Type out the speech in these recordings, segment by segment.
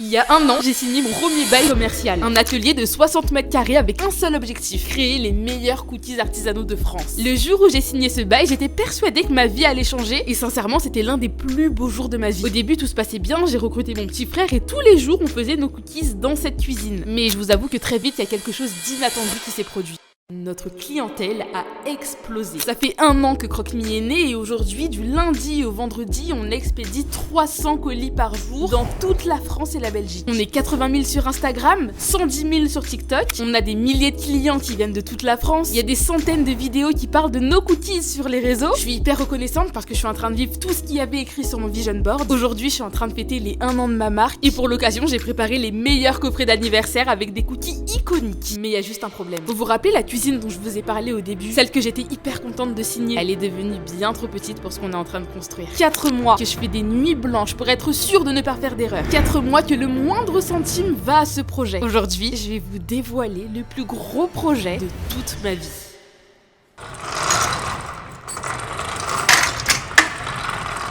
Il y a un an, j'ai signé mon premier bail commercial. Un atelier de 60 mètres carrés avec un seul objectif, créer les meilleurs cookies artisanaux de France. Le jour où j'ai signé ce bail, j'étais persuadée que ma vie allait changer et sincèrement, c'était l'un des plus beaux jours de ma vie. Au début, tout se passait bien, j'ai recruté mon petit frère et tous les jours, on faisait nos cookies dans cette cuisine. Mais je vous avoue que très vite, il y a quelque chose d'inattendu qui s'est produit. Notre clientèle a explosé. Ça fait un an que Croque-Mie est né et aujourd'hui, du lundi au vendredi, on expédie 300 colis par jour dans toute la France et la Belgique. On est 80 000 sur Instagram, 110 000 sur TikTok, on a des milliers de clients qui viennent de toute la France, il y a des centaines de vidéos qui parlent de nos cookies sur les réseaux. Je suis hyper reconnaissante parce que je suis en train de vivre tout ce qu'il y avait écrit sur mon vision board. Aujourd'hui, je suis en train de fêter les 1 an de ma marque et pour l'occasion, j'ai préparé les meilleurs coffrets d'anniversaire avec des cookies iconiques. Mais il y a juste un problème. Vous vous rappelez la cuisine dont je vous ai parlé au début, celle que j'étais hyper contente de signer, elle est devenue bien trop petite pour ce qu'on est en train de construire. 4 mois que je fais des nuits blanches pour être sûre de ne pas faire d'erreur. 4 mois que le moindre centime va à ce projet. Aujourd'hui, je vais vous dévoiler le plus gros projet de toute ma vie.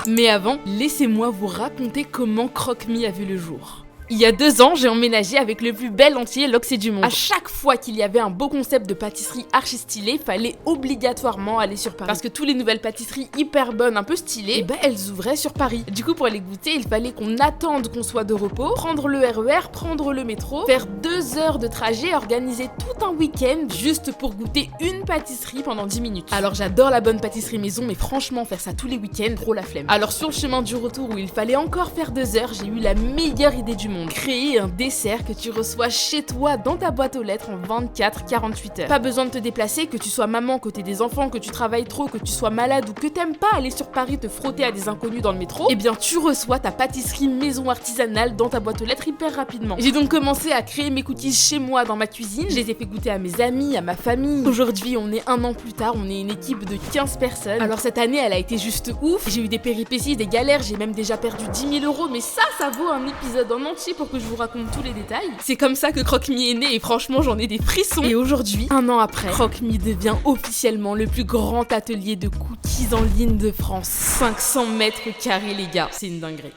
Mais avant, laissez-moi vous raconter comment Croque-Mie a vu le jour. Il y a 2 ans, j'ai emménagé avec le plus bel entier Loxé du monde. À chaque fois qu'il y avait un beau concept de pâtisserie archi stylé, fallait obligatoirement aller sur Paris. Parce que toutes les nouvelles pâtisseries hyper bonnes, un peu stylées, elles ouvraient sur Paris. Du coup, pour les goûter, il fallait qu'on attende qu'on soit de repos, prendre le RER, prendre le métro, faire 2 heures de trajet, organiser tout un week-end juste pour goûter une pâtisserie pendant 10 minutes. Alors j'adore la bonne pâtisserie maison, mais franchement, faire ça tous les week-ends, trop la flemme. Alors sur le chemin du retour où il fallait encore faire 2 heures, j'ai eu la meilleure idée du monde. Créer un dessert que tu reçois chez toi dans ta boîte aux lettres en 24-48 heures. Pas besoin de te déplacer, que tu sois maman, que t'aies des enfants, que tu travailles trop, que tu sois malade ou que t'aimes pas aller sur Paris te frotter à des inconnus dans le métro, eh bien tu reçois ta pâtisserie maison artisanale dans ta boîte aux lettres hyper rapidement. J'ai donc commencé à créer mes cookies chez moi dans ma cuisine, je les ai fait goûter à mes amis, à ma famille. Aujourd'hui, on est 1 an plus tard, on est une équipe de 15 personnes. Alors cette année, elle a été juste ouf, j'ai eu des péripéties, des galères, j'ai même déjà perdu 10 000 €, mais ça vaut un épisode en entier pour que je vous raconte tous les détails. C'est comme ça que Croque-Mie est né et franchement j'en ai des frissons. Et aujourd'hui, 1 an après, Croque-Mie devient officiellement le plus grand atelier de cookies en ligne de France. 500 mètres carrés les gars, c'est une dinguerie.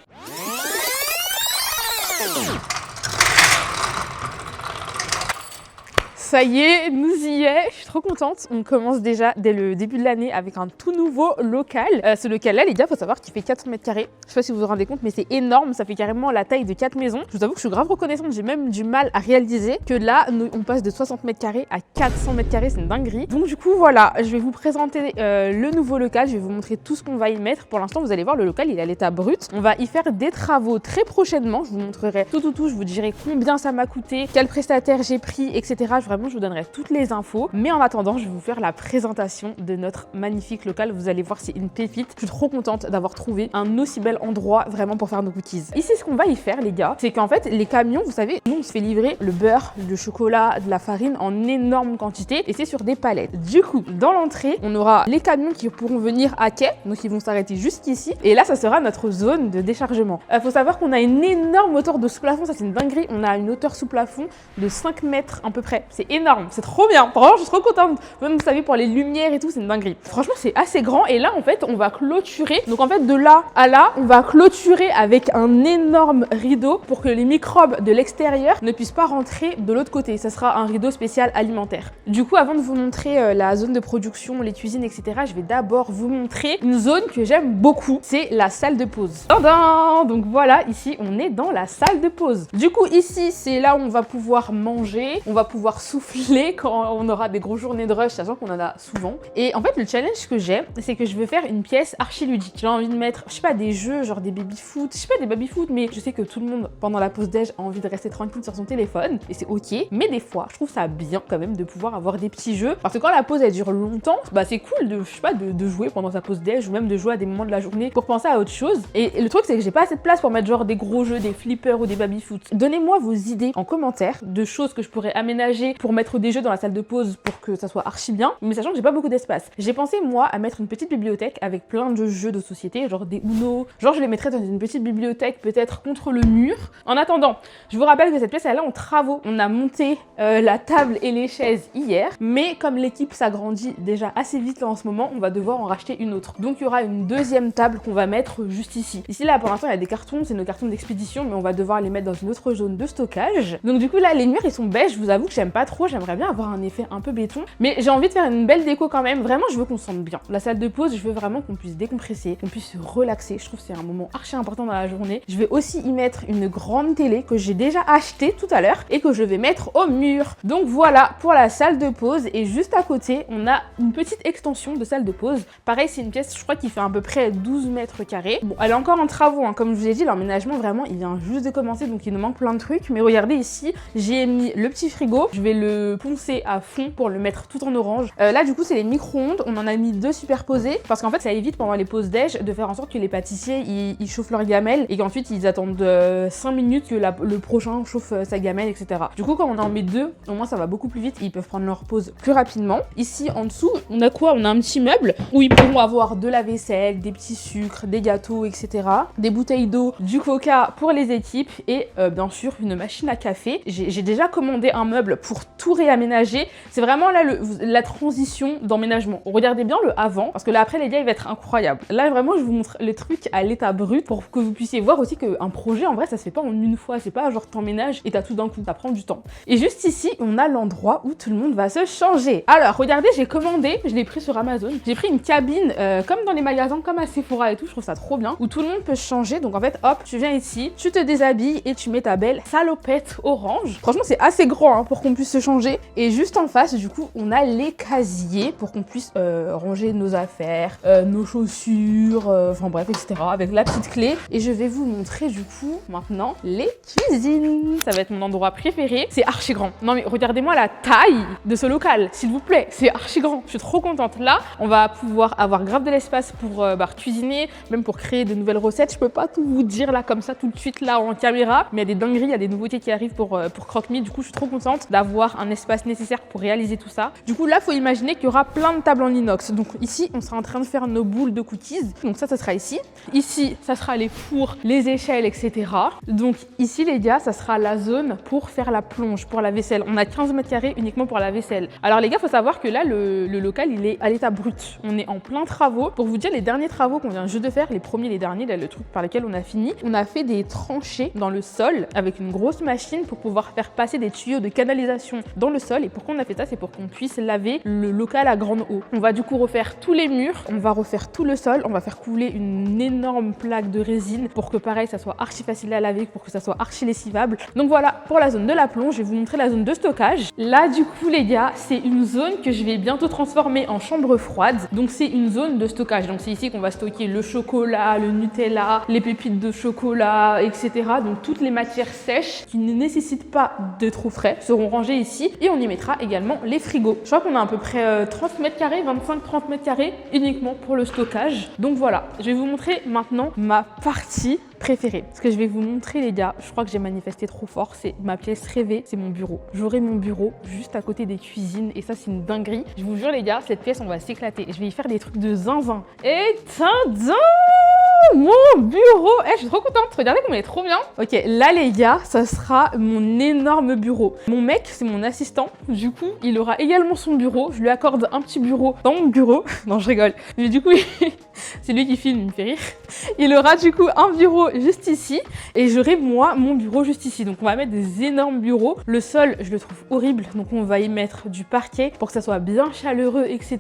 Ça y est, nous y est, je suis trop contente. On commence déjà dès le début de l'année avec un tout nouveau local. Ce local-là, les gars, faut savoir qu'il fait 400 mètres carrés. Je sais pas si vous vous rendez compte, mais c'est énorme. Ça fait carrément la taille de 4 maisons. Je vous avoue que je suis grave reconnaissante. J'ai même du mal à réaliser que là, on passe de 60 mètres carrés à 400 mètres carrés. C'est une dinguerie. Donc du coup, voilà, je vais vous présenter le nouveau local. Je vais vous montrer tout ce qu'on va y mettre. Pour l'instant, vous allez voir, le local, il est à l'état brut. On va y faire des travaux très prochainement. Je vous montrerai tout. Je vous dirai combien ça m'a coûté, quel prestataire j'ai pris, etc. Vraiment, je vous donnerai toutes les infos. Mais en attendant, je vais vous faire la présentation de notre magnifique local. Vous allez voir, c'est une pépite. Je suis trop contente d'avoir trouvé un aussi bel endroit vraiment pour faire nos cookies. Ici, ce qu'on va y faire, les gars, c'est qu'en fait, les camions, vous savez, nous, on se fait livrer le beurre, le chocolat, de la farine en énorme quantité et c'est sur des palettes. Du coup, dans l'entrée, on aura les camions qui pourront venir à quai, donc ils vont s'arrêter juste ici. Et là, ça sera notre zone de déchargement. Faut savoir qu'on a une énorme hauteur de sous-plafond, ça c'est une dinguerie. On a une hauteur sous plafond de 5 mètres à peu près. C'est énorme. C'est trop bien. Franchement, je suis trop contente. Même, vous savez, pour les lumières et tout, c'est une dinguerie. Franchement, c'est assez grand. Et là, en fait, on va clôturer. Donc, en fait, de là à là, on va clôturer avec un énorme rideau pour que les microbes de l'extérieur ne puissent pas rentrer de l'autre côté. Ça sera un rideau spécial alimentaire. Du coup, avant de vous montrer la zone de production, les cuisines, etc., je vais d'abord vous montrer une zone que j'aime beaucoup. C'est la salle de pause. Tadam! Donc voilà, ici, on est dans la salle de pause. Du coup, ici, c'est là où on va pouvoir manger, on va pouvoir souffler quand on aura des grosses journées de rush, sachant qu'on en a souvent. Et en fait, le challenge que j'ai, c'est que je veux faire une pièce archi ludique. J'ai envie de mettre, je sais pas, des jeux, genre des baby-foot, je sais pas, des baby-foot, mais je sais que tout le monde, pendant la pause déj, a envie de rester tranquille sur son téléphone, et c'est ok. Mais des fois, je trouve ça bien quand même de pouvoir avoir des petits jeux, parce que quand la pause, elle dure longtemps, bah c'est cool de, je sais pas, de jouer pendant sa pause déj, ou même de jouer à des moments de la journée pour penser à autre chose. Et le truc, c'est que j'ai pas assez de place pour mettre genre des gros jeux, des flippers ou des baby-foot. Donnez-moi vos idées en commentaire de choses que je pourrais aménager pour mettre des jeux dans la salle de pause pour que ça soit archi bien, mais sachant que j'ai pas beaucoup d'espace. J'ai pensé moi à mettre une petite bibliothèque avec plein de jeux de société, genre des Uno, genre je les mettrais dans une petite bibliothèque peut-être contre le mur. En attendant, je vous rappelle que cette pièce elle est en travaux. On a monté la table et les chaises hier, mais comme l'équipe s'agrandit déjà assez vite là en ce moment, on va devoir en racheter une autre. Donc il y aura une deuxième table qu'on va mettre juste ici. Ici là pour l'instant il y a des cartons, c'est nos cartons d'expédition, mais on va devoir les mettre dans une autre zone de stockage. Donc du coup là les murs ils sont beige, je vous avoue que j'aime pas trop, j'aimerais bien avoir un effet un peu béton, mais j'ai envie de faire une belle déco quand même. Vraiment je veux qu'on se sente bien. La salle de pause, je veux vraiment qu'on puisse décompresser, qu'on puisse se relaxer. Je trouve que c'est un moment archi important dans la journée. Je vais aussi y mettre une grande télé que j'ai déjà achetée tout à l'heure et que je vais mettre au mur. Donc voilà pour la salle de pause, et juste à côté on a une petite extension de salle de pause. Pareil c'est une pièce je crois qui fait à peu près 12 mètres carrés. Bon elle est encore en travaux hein. Comme je vous ai dit l'emménagement vraiment il vient juste de commencer, donc il nous manque plein de trucs, mais regardez ici j'ai mis le petit frigo, je vais le poncer à fond pour le mettre tout en orange. Là du coup c'est les micro-ondes, on en a mis 2 superposés parce qu'en fait ça évite pendant les pauses déj de faire en sorte que les pâtissiers ils chauffent leur gamelle et qu'ensuite ils attendent 5 minutes que le prochain chauffe sa gamelle, etc. Du coup quand on en met 2, au moins ça va beaucoup plus vite, ils peuvent prendre leur pause plus rapidement. Ici en dessous on a quoi? On a un petit meuble où ils pourront avoir de la vaisselle, des petits sucres, des gâteaux, etc. Des bouteilles d'eau, du coca pour les équipes et bien sûr une machine à café. J'ai déjà commandé un meuble pour tout réaménager. C'est vraiment là la transition d'emménagement. Regardez bien le avant parce que là après les gars il va être incroyable. Là vraiment je vous montre les trucs à l'état brut pour que vous puissiez voir aussi qu'un projet en vrai ça se fait pas en une fois, c'est pas genre t'emménages et t'as tout d'un coup, ça prend du temps. Et juste ici on a l'endroit où tout le monde va se changer. Alors regardez j'ai commandé, je l'ai pris sur Amazon, j'ai pris une cabine comme dans les magasins comme à Sephora et tout, je trouve ça trop bien, où tout le monde peut se changer. Donc en fait hop tu viens ici, tu te déshabilles et tu mets ta belle salopette orange. Franchement c'est assez grand hein, pour qu'on puisse se changer. Et juste en face du coup on a les casiers pour qu'on puisse ranger nos affaires, nos chaussures, enfin bref etc. avec la petite clé. Et je vais vous montrer du coup maintenant les cuisines. Ça va être mon endroit préféré. C'est archi grand. Non mais regardez-moi la taille de ce local s'il vous plaît. C'est archi grand. Je suis trop contente. Là on va pouvoir avoir grave de l'espace pour cuisiner, même pour créer de nouvelles recettes. Je peux pas tout vous dire là comme ça tout de suite là en caméra, mais il y a des dingueries, il y a des nouveautés qui arrivent pour Croque-Me. Du coup je suis trop contente d'avoir un espace nécessaire pour réaliser tout ça. Du coup là faut imaginer qu'il y aura plein de tables en inox. Donc ici on sera en train de faire nos boules de cookies. Donc ça sera ici. Ici ça sera les fours, les échelles, etc. Donc ici les gars ça sera la zone pour faire la plonge, pour la vaisselle. On a 15 mètres carrés uniquement pour la vaisselle. Alors les gars faut savoir que là le local il est à l'état brut. On est en plein travaux. Pour vous dire les derniers travaux qu'on vient juste de faire, les premiers, les derniers, là, le truc par lequel on a fini, on a fait des tranchées dans le sol avec une grosse machine pour pouvoir faire passer des tuyaux de canalisation dans le sol. Et pourquoi on a fait ça? C'est pour qu'on puisse laver le local à grande eau. On va du coup refaire tous les murs, on va refaire tout le sol, on va faire couler une énorme plaque de résine pour que pareil ça soit archi facile à laver, pour que ça soit archi lessivable. Donc voilà pour la zone de la plonge. Je vais vous montrer la zone de stockage. Là du coup les gars c'est une zone que je vais bientôt transformer en chambre froide. Donc c'est une zone de stockage. Donc c'est ici qu'on va stocker le chocolat, le Nutella, les pépites de chocolat, etc. Donc toutes les matières sèches qui ne nécessitent pas d'être au frais seront rangées ici, et on y mettra également les frigos. Je crois qu'on a à peu près 30 mètres carrés, 25-30 mètres carrés uniquement pour le stockage. Donc voilà, je vais vous montrer maintenant ma partie préférée. Ce que je vais vous montrer les gars, je crois que j'ai manifesté trop fort, c'est ma pièce rêvée, c'est mon bureau. J'aurai mon bureau juste à côté des cuisines et ça c'est une dinguerie. Je vous jure les gars, cette pièce on va s'éclater. Je vais y faire des trucs de zinzin. Et tadam, mon bureau. Je suis trop contente, regardez comme elle est trop bien. Ok, là les gars, ça sera mon énorme bureau. Mon mec, c'est mon assistant. Du coup, il aura également son bureau. Je lui accorde un petit bureau dans mon bureau. Non, je rigole. Mais du coup, c'est lui qui filme, il me fait rire. Il aura du coup un bureau juste ici et j'aurai moi mon bureau juste ici. Donc on va mettre des énormes bureaux. Le sol, je le trouve horrible. Donc on va y mettre du parquet pour que ça soit bien chaleureux, etc.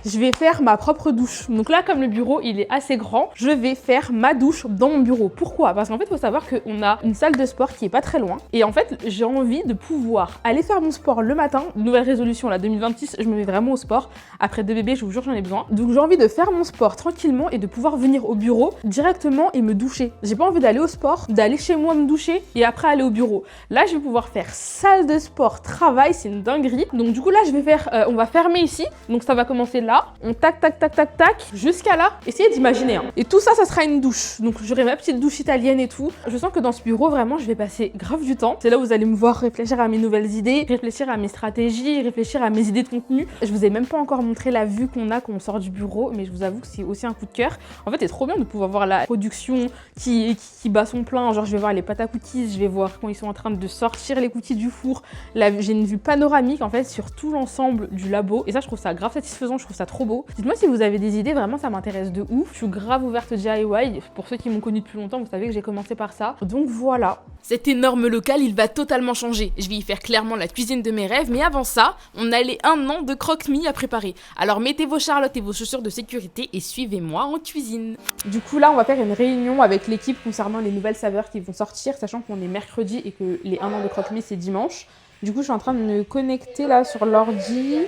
Je vais faire ma propre douche. Donc là, comme le bureau, il est assez grand, je vais faire ma douche dans mon bureau. Pourquoi? Parce qu'en fait, il faut savoir qu'on a une salle de sport qui est pas très loin. Et en fait, j'ai envie de pouvoir aller faire mon sport le matin. Nouvelle résolution, là, 2026, je me mets vraiment au sport. Après 2 bébés, je vous jure, j'en ai besoin. Donc j'ai envie de faire mon sport tranquille tranquillement et de pouvoir venir au bureau directement et me doucher. J'ai pas envie d'aller au sport, d'aller chez moi me doucher et après aller au bureau. Là, je vais pouvoir faire salle de sport, travail, c'est une dinguerie. Donc du coup là, je vais faire, on va fermer ici. Donc ça va commencer là, on tac tac tac tac tac jusqu'à là. Essayez d'imaginer. Hein. Et tout ça, ça sera une douche. Donc j'aurai ma petite douche italienne et tout. Je sens que dans ce bureau, vraiment, je vais passer grave du temps. C'est là où vous allez me voir réfléchir à mes nouvelles idées, réfléchir à mes stratégies, réfléchir à mes idées de contenu. Je vous ai même pas encore montré la vue qu'on a quand on sort du bureau, mais je vous avoue que c'est aussi un coup de cœur. En fait, c'est trop bien de pouvoir voir la production qui bat son plein. Genre, je vais voir les pâtes à cookies, je vais voir quand ils sont en train de sortir les cookies du four. Là, j'ai une vue panoramique en fait sur tout l'ensemble du labo. Et ça, je trouve ça grave satisfaisant, je trouve ça trop beau. Dites-moi si vous avez des idées, vraiment, ça m'intéresse de ouf. Je suis grave ouverte au DIY. Pour ceux qui m'ont connue depuis longtemps, vous savez que j'ai commencé par ça. Donc voilà. Cet énorme local, il va totalement changer. Je vais y faire clairement la cuisine de mes rêves, mais avant ça, on a les 1 an de croque-mie à préparer. Alors mettez vos charlottes et vos chaussures de sécurité et suivez-moi en cuisine. Du coup là, on va faire une réunion avec l'équipe concernant les nouvelles saveurs qui vont sortir, sachant qu'on est mercredi et que les 1 an de croque-mie c'est dimanche. Du coup, je suis en train de me connecter là sur l'ordi.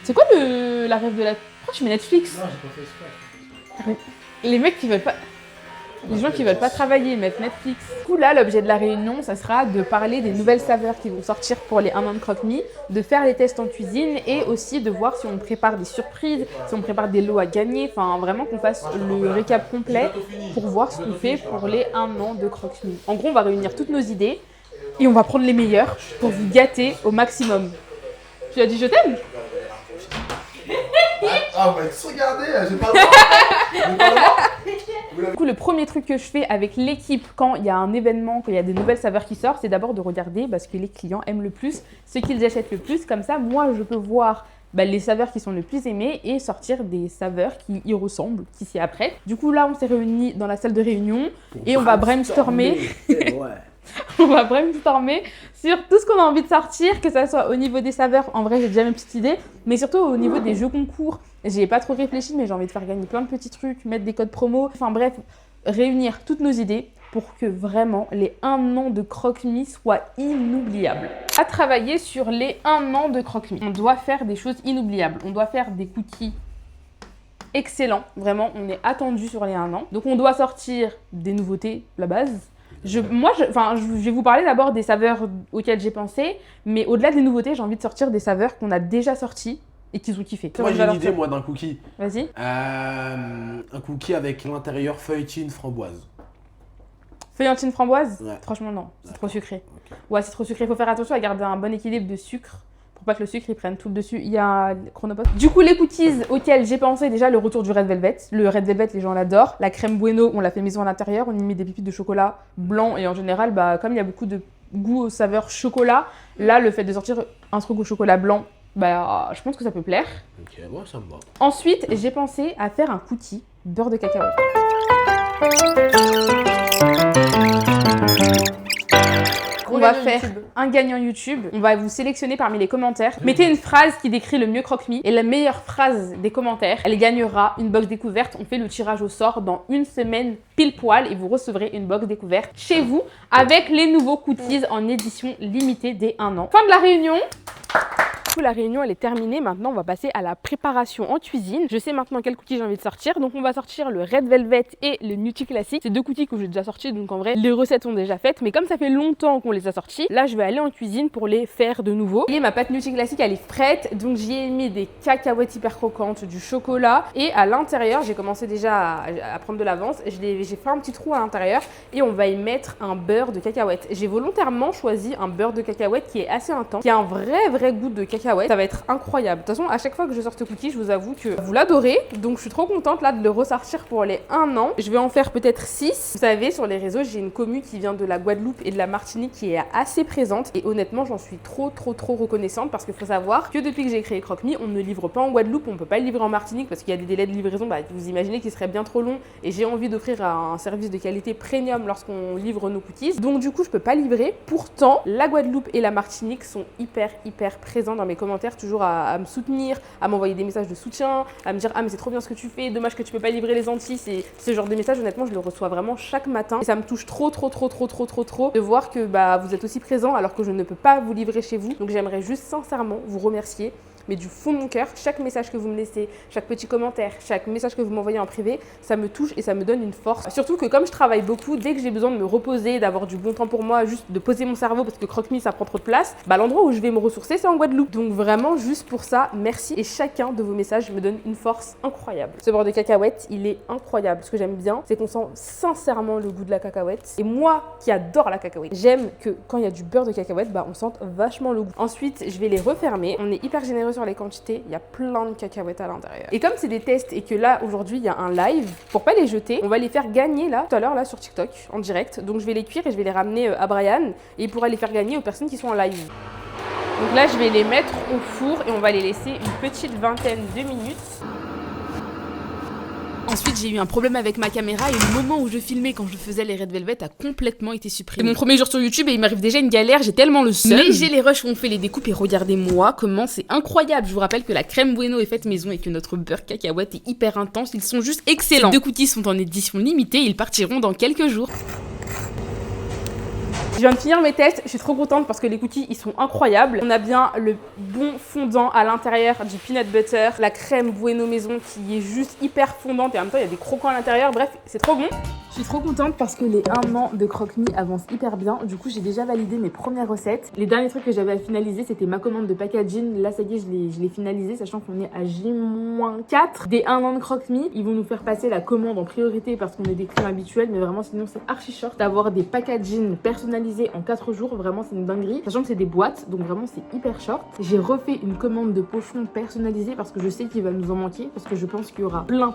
C'est quoi la rêve de la... Pourquoi tu mets Netflix? Non, j'ai pas fait exprès. Les mecs qui veulent pas... Les gens qui veulent pas travailler mettent Netflix. Du coup là, l'objet de la réunion, ça sera de parler des nouvelles saveurs qui vont sortir pour les 1 an de croque-mie, de faire les tests en cuisine et aussi de voir si on prépare des surprises, si on prépare des lots à gagner, enfin vraiment qu'on fasse le récap complet pour voir ce qu'on fait pour les 1 an de croque-mie. En gros, on va réunir toutes nos idées et on va prendre les meilleures pour vous gâter au maximum. Tu as dit je t'aime? Ah, on va tous regarder, j'ai pas le droit. J'ai pas le droit. Du coup, le premier truc que je fais avec l'équipe quand il y a un événement, quand il y a des nouvelles saveurs qui sortent, c'est d'abord de regarder ce que les clients aiment le plus, ce qu'ils achètent le plus. Comme ça, moi, je peux voir les saveurs qui sont le plus aimées et sortir des saveurs qui y ressemblent, qui s'y apprêtent. Du coup, là, on s'est réunis dans la salle de réunion et on va brainstormer. On va brainstormer sur tout ce qu'on a envie de sortir, que ça soit au niveau des saveurs, en vrai j'ai déjà mes petites idées, mais surtout au niveau des jeux concours. J'ai pas trop réfléchi, mais j'ai envie de faire gagner plein de petits trucs, mettre des codes promo, enfin bref, réunir toutes nos idées pour que vraiment les 1 an de croque-mie soient inoubliables. À travailler sur les 1 an de croque-mie, on doit faire des choses inoubliables, on doit faire des cookies excellents, vraiment on est attendu sur les 1 an. Donc on doit sortir des nouveautés, la base. Je vais vous parler d'abord des saveurs auxquelles j'ai pensé, mais au-delà des nouveautés, j'ai envie de sortir des saveurs qu'on a déjà sorties et qu'ils ont kiffé. Moi j'ai une idée moi d'un cookie. Vas-y. Un cookie avec l'intérieur feuilletine framboise. Feuilletine framboise? Ouais. Franchement non, c'est trop sucré. Okay. Ouais, c'est trop sucré, il faut faire attention à garder un bon équilibre de sucre. Pour pas que le sucre il prenne tout le dessus. Il y a Chronopost. Du coup, les cookies auxquels j'ai pensé, déjà le retour du Red Velvet. Le Red Velvet, les gens l'adorent. La crème Bueno, on l'a fait maison à l'intérieur. On y met des pépites de chocolat blanc. Et en général, comme il y a beaucoup de goût aux saveurs chocolat, là, le fait de sortir un truc au chocolat blanc, je pense que ça peut plaire. Ok, ouais, ça me va. Ensuite, j'ai pensé à faire un cookie beurre de cacahuète. On va faire un gagnant YouTube. On va vous sélectionner parmi les commentaires. Mettez une phrase qui décrit le mieux croque-mie. Et la meilleure phrase des commentaires, elle gagnera une box découverte. On fait le tirage au sort dans 1 semaine pile poil. Et vous recevrez une box découverte chez vous avec les nouveaux cookies en édition limitée des 1 an. Fin de la réunion. La réunion elle est terminée, maintenant on va passer à la préparation en cuisine. Je sais maintenant quel cookie j'ai envie de sortir, donc on va sortir le Red Velvet et le Nutty Classic. C'est 2 cookies que j'ai déjà sortis, donc en vrai les recettes sont déjà faites, mais comme ça fait longtemps qu'on les a sortis, là je vais aller en cuisine pour les faire de nouveau. Et ma pâte Nutty Classic elle est prête, donc j'y ai mis des cacahuètes hyper croquantes, du chocolat, et à l'intérieur j'ai commencé déjà à prendre de l'avance. J'ai fait un petit trou à l'intérieur et on va y mettre un beurre de cacahuète. J'ai volontairement choisi un beurre de cacahuète qui est assez intense, qui a un vrai goût de cacahuète. Ça va être incroyable. De toute façon, à chaque fois que je sors ce cookie, je vous avoue que vous l'adorez. Donc, je suis trop contente là de le ressortir pour les 1 an. Je vais en faire peut-être 6. Vous savez, sur les réseaux, j'ai une commu qui vient de la Guadeloupe et de la Martinique qui est assez présente. Et honnêtement, j'en suis trop reconnaissante parce qu'il faut savoir que depuis que j'ai créé Croque-Mie, on ne livre pas en Guadeloupe, on peut pas le livrer en Martinique parce qu'il y a des délais de livraison. Vous imaginez qu'ils seraient bien trop longs et j'ai envie d'offrir un service de qualité premium lorsqu'on livre nos cookies. Donc, du coup, je peux pas livrer. Pourtant, la Guadeloupe et la Martinique sont hyper présents dans mes commentaires, toujours à me soutenir, à m'envoyer des messages de soutien, à me dire ah mais c'est trop bien ce que tu fais, dommage que tu peux pas livrer les Antilles. C'est ce genre de messages, honnêtement je le reçois vraiment chaque matin et ça me touche trop de voir que vous êtes aussi présents alors que je ne peux pas vous livrer chez vous. Donc j'aimerais juste sincèrement vous remercier mais du fond de mon cœur, chaque message que vous me laissez, chaque petit commentaire, chaque message que vous m'envoyez en privé, ça me touche et ça me donne une force. Surtout que comme je travaille beaucoup, dès que j'ai besoin de me reposer, d'avoir du bon temps pour moi, juste de poser mon cerveau parce que Croque-Mie ça prend trop de place, bah l'endroit où je vais me ressourcer c'est en Guadeloupe. Donc vraiment juste pour ça, merci. Et chacun de vos messages me donne une force incroyable. Ce beurre de cacahuète, il est incroyable. Ce que j'aime bien, c'est qu'on sent sincèrement le goût de la cacahuète. Et moi qui adore la cacahuète, j'aime que quand il y a du beurre de cacahuète, bah on sente vachement le goût. Ensuite, je vais les refermer. On est hyper généreux sur les quantités. Il y a plein de cacahuètes à l'intérieur. Et comme c'est des tests et que là aujourd'hui il y a un live, pour pas les jeter, on va les faire gagner là tout à l'heure là sur TikTok en direct. Donc je vais les cuire et je vais les ramener à Brian et il pourra les faire gagner aux personnes qui sont en live. Donc là je vais les mettre au four et on va les laisser une petite vingtaine de minutes. Ensuite, j'ai eu un problème avec ma caméra et le moment où je filmais quand je faisais les Red Velvet a complètement été supprimé. C'est mon premier jour sur YouTube et il m'arrive déjà une galère, j'ai tellement le seum. Mais j'ai les rushs où on fait les découpes et regardez-moi comment c'est incroyable. Je vous rappelle que la crème Bueno est faite maison et que notre beurre cacahuète est hyper intense. Ils sont juste excellents. Ces 2 cookies sont en édition limitée et ils partiront dans quelques jours. Je viens de finir mes tests, je suis trop contente parce que les cookies ils sont incroyables. On a bien le bon fondant à l'intérieur du peanut butter, la crème Bueno maison qui est juste hyper fondante et en même temps il y a des croquants à l'intérieur, bref c'est trop bon. Je suis trop contente parce que les 1 an de Croque-Mie avancent hyper bien. Du coup, j'ai déjà validé mes premières recettes. Les derniers trucs que j'avais à finaliser, c'était ma commande de packaging. Là, ça y est, je l'ai finalisé, sachant qu'on est à J-4 des 1 an de Croque-Mie. Ils vont nous faire passer la commande en priorité parce qu'on est des clients habituels, mais vraiment, sinon, c'est archi short d'avoir des packaging personnalisés en 4 jours. Vraiment, c'est une dinguerie. Sachant que c'est des boîtes, donc vraiment, c'est hyper short. J'ai refait une commande de pochons personnalisés parce que je sais qu'il va nous en manquer, parce que je pense qu'il y aura plein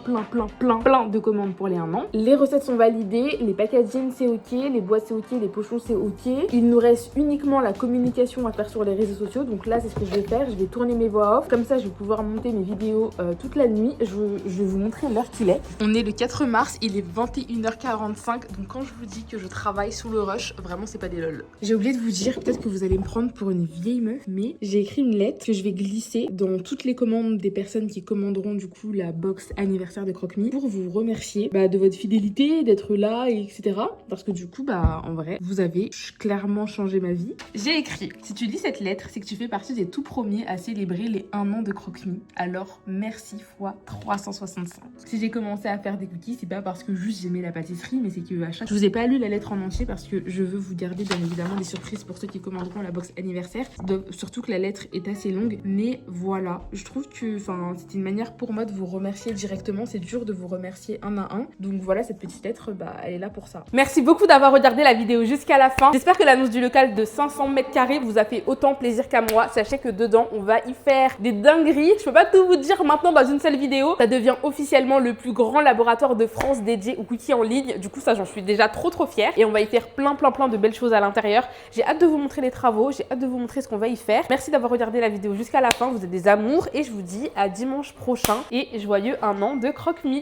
de commandes pour les 1 an. Les recettes sont validées, les packaging c'est ok, les boîtes c'est ok, les pochons c'est ok. Il nous reste uniquement la communication à faire sur les réseaux sociaux. Donc là c'est ce que je vais faire, je vais tourner mes voix off. Comme ça je vais pouvoir monter mes vidéos toute la nuit. Je vais vous montrer l'heure qu'il est. On est le 4 mars, il est 21h45. Donc quand je vous dis que je travaille sous le rush, vraiment c'est pas des lol. J'ai oublié de vous dire, peut-être que vous allez me prendre pour une vieille meuf, mais j'ai écrit une lettre que je vais glisser dans toutes les commandes des personnes qui commanderont du coup la box anniversaire de Croque-Mie pour vous remercier de votre fidélité, d'être là, etc. Parce que du coup, en vrai, vous avez clairement changé ma vie. J'ai écrit, si tu lis cette lettre, c'est que tu fais partie des tout premiers à célébrer les 1 an de Croque-Mie. Alors, merci fois 365. Si j'ai commencé à faire des cookies, c'est pas parce que juste j'aimais la pâtisserie, mais c'est que à chaque... Je vous ai pas lu la lettre en entier parce que je veux vous garder bien évidemment des surprises pour ceux qui commanderont la box anniversaire. Surtout que la lettre est assez longue, mais voilà. Je trouve que, c'est une manière pour moi de vous remercier directement. C'est dur de vous remercier un à un. Donc voilà, cette petite lettre, elle est là pour ça. Merci beaucoup d'avoir regardé la vidéo jusqu'à la fin. J'espère que l'annonce du local de 500 mètres carrés vous a fait autant plaisir qu'à moi. Sachez que dedans, on va y faire des dingueries. Je peux pas tout vous dire maintenant dans une seule vidéo. Ça devient officiellement le plus grand laboratoire de France dédié aux cookies en ligne. Du coup, ça, j'en suis déjà trop fière. Et on va y faire plein de belles choses à l'intérieur. J'ai hâte de vous montrer les travaux. J'ai hâte de vous montrer ce qu'on va y faire. Merci d'avoir regardé la vidéo jusqu'à la fin. Vous êtes des amours. Et je vous dis à dimanche prochain. Et joyeux 1 an de Croque-Mie.